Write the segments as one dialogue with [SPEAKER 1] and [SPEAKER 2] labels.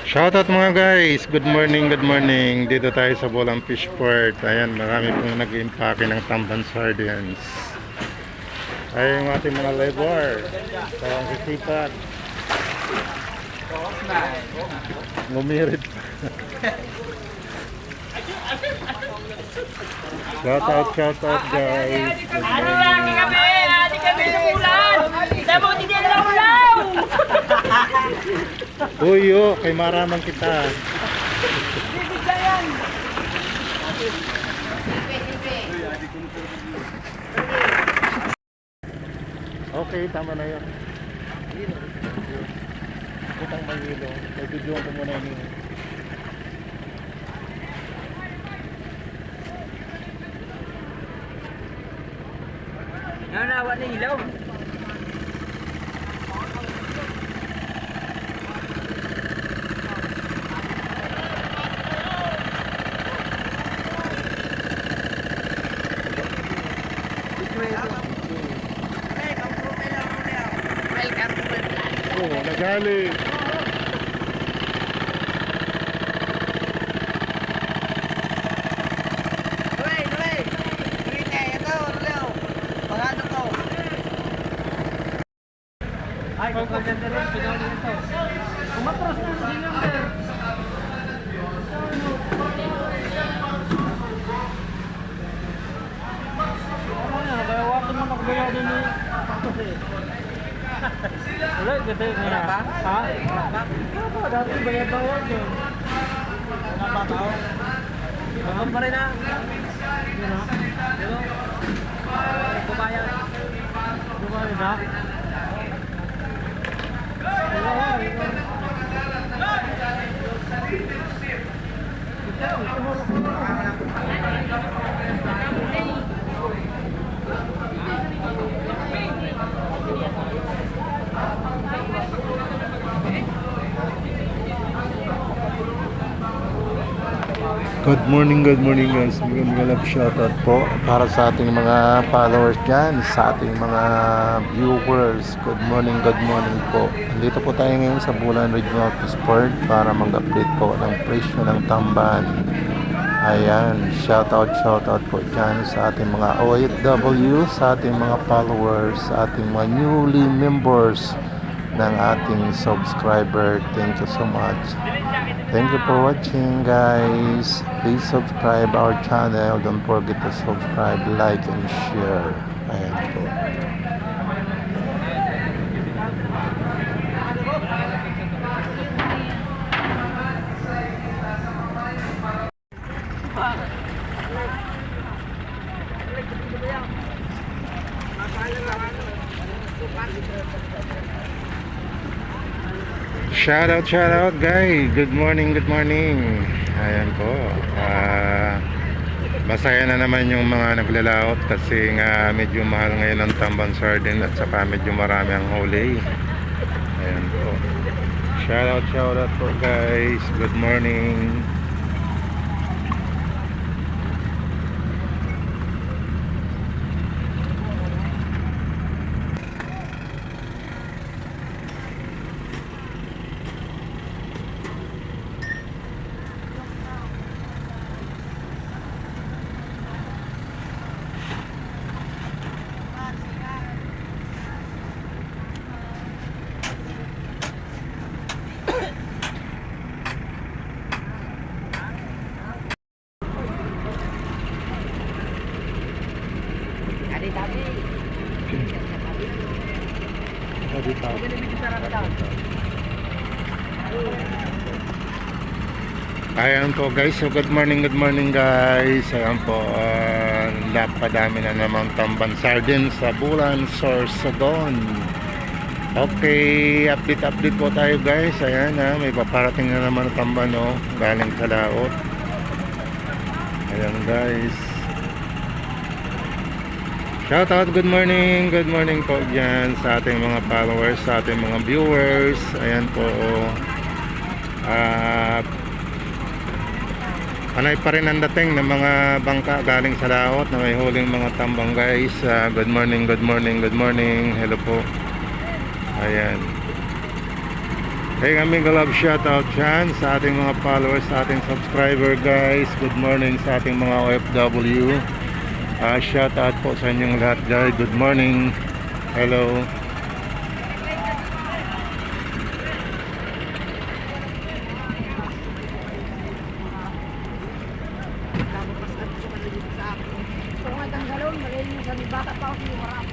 [SPEAKER 1] Shoutout mga guys, good morning, good morning. Dito tayo sa Bolang Fish Port. Ayan, marami pong nag-impake ng tamban sardines. Ay yung ating mga labor. Parang sisipat. Ngumirit pa. Shoutout guys. Good
[SPEAKER 2] Ano lang
[SPEAKER 1] morning.
[SPEAKER 2] kami? Hindi kami sumulan! Damo, hindi na ulaw!
[SPEAKER 1] Uyo, kay maramang kita.
[SPEAKER 2] Bibigla yan!
[SPEAKER 1] Okay, tama na yun. Butang mahilo. May video ko muna yun.
[SPEAKER 2] Nanawa na ilaw.
[SPEAKER 1] Oh, nagali.
[SPEAKER 2] Ay, kung kaganda rin, pinali nito. Umatras na sa number. Ano yan, kaya wakil mo nakagawa din ni Patos eh. Wala, ganda yun nga. Ha? Wala ba? Dati bayad-bayad yun. Wala ba tao? Bangon pa rin ha? Yun ha? Yun o? Bumayad. Bumayad ha?
[SPEAKER 1] Good morning guys. Mga love shoutout po para sa ating mga followers dyan, sa ating mga viewers. Good morning po. Dito po tayo ngayon sa Bulan Regional Sport para mag-update po ng presyo ng tamban. Ayan, shoutout po dyan sa ating mga OFW, sa ating mga followers, sa ating mga newly members ng ating subscriber. Thank you so much. Thank you for watching guys. Please subscribe our channel. Don't forget to subscribe, like, and share. Ayan po. Shout out guys. Good morning. Ayan po. Masaya na naman yung mga naglalaot kasi nga medyo mahal ngayon ang tamban sardine at saka medyo marami ang huli. Ayan po. Shout out po guys. Good morning. Ayan po guys, so good morning guys. Ayan po, napadami na naman tamban sardines sa Bulan, Sorsogon. Okay, update po tayo guys. Ayan may paparating na naman na tamban galing sa laot. Ayan guys. Shoutout, good morning po dyan sa ating mga followers, sa ating mga viewers. Ayan po. Panay pa rin ang dating ng mga bangka galing sa laot na may huling mga tambang guys. Good morning. Hello po. Ayan. Hey kami love shoutout dyan sa ating mga followers, sa ating subscriber guys. Good morning sa ating mga OFW. Shoutout po sa inyong lahat guys. Good morning. Hello.
[SPEAKER 3] Kung nga tanggalon, magaling yung sabi, bata pa ako siniwarap.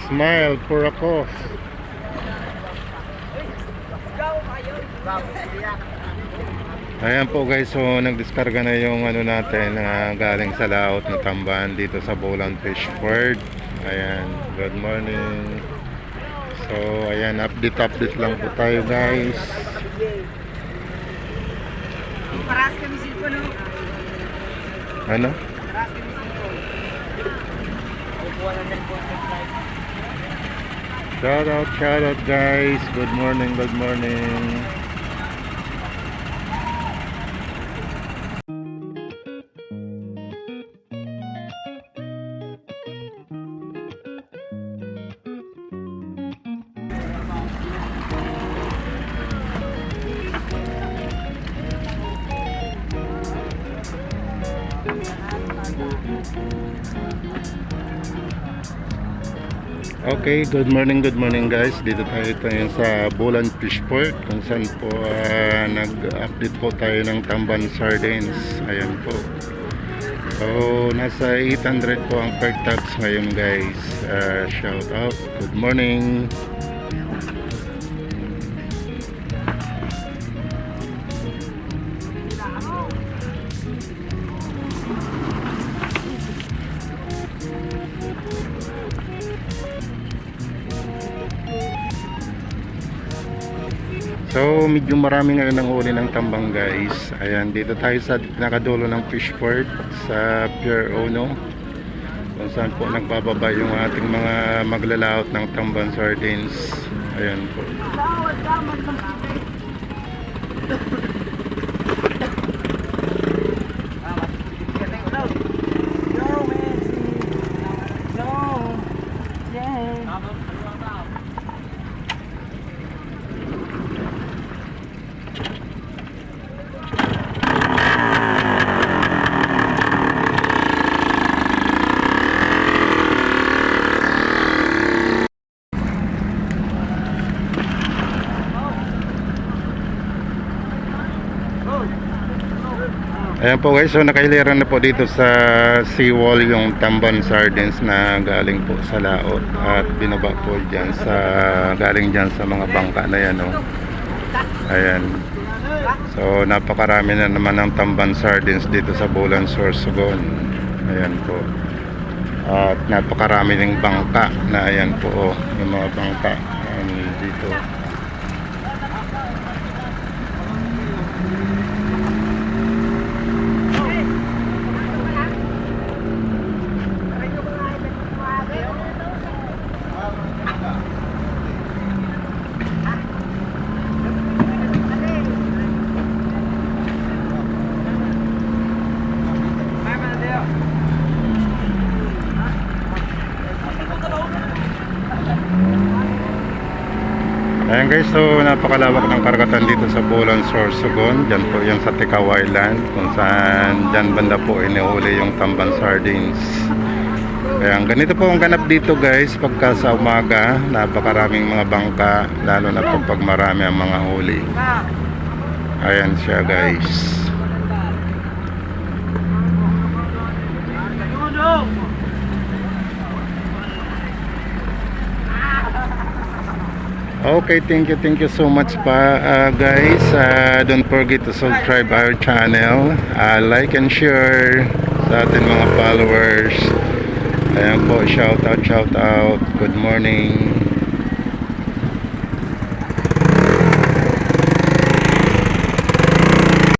[SPEAKER 1] Smile for a cause. Ayan po guys, so nagdiskarga na yung ano natin galing sa laot na tambahan dito sa Bolan Fish Port. Ayan, good morning. So ayan, update lang po tayo guys.
[SPEAKER 3] Paras kami silpo, no?
[SPEAKER 1] Ano?
[SPEAKER 3] Paras kami silpo.
[SPEAKER 1] Shout out guys. Good morning, good morning. Okay, good morning guys. Dito tayo sa Bolan Fish Port kung saan po nag-update po tayo ng Tamban Sardines. Ayan po. So, nasa 800 po ang per tax ngayon guys. Shout out. Good morning. So medyo marami ngayon ang huli ng tambang guys. Ayan, dito tayo sa nakadulo ng fish port sa Pier Uno kung saan po nagbababa yung ating mga maglalaot ng tamban sardines. Ayan po. Ayan po guys, so nakailiran na po dito sa seawall yung tamban sardines na galing po sa laot at binaba po dyan sa galing dyan sa mga bangka na yan, oh. Ayan, so napakarami na naman ng tamban sardines dito sa Bolan Sorsogon. Ayan po, at napakarami ng bangka na ayan po, oh, yung mga bangka dito. Ayan guys, so napakalawak ng karagatan dito sa Bolan Sorsogon. Diyan po yung sa Tikaw Island kung saan dyan banda po inihuli yung tamban sardines. Ayan, ganito po ang ganap dito guys pagka sa umaga. Napakaraming mga bangka, lalo na po pag marami ang mga huli. Ayan siya guys. Okay, thank you so much pa guys. Don't forget to subscribe our channel, like and share sa ating mga followers. Ayan po, shout out, good morning.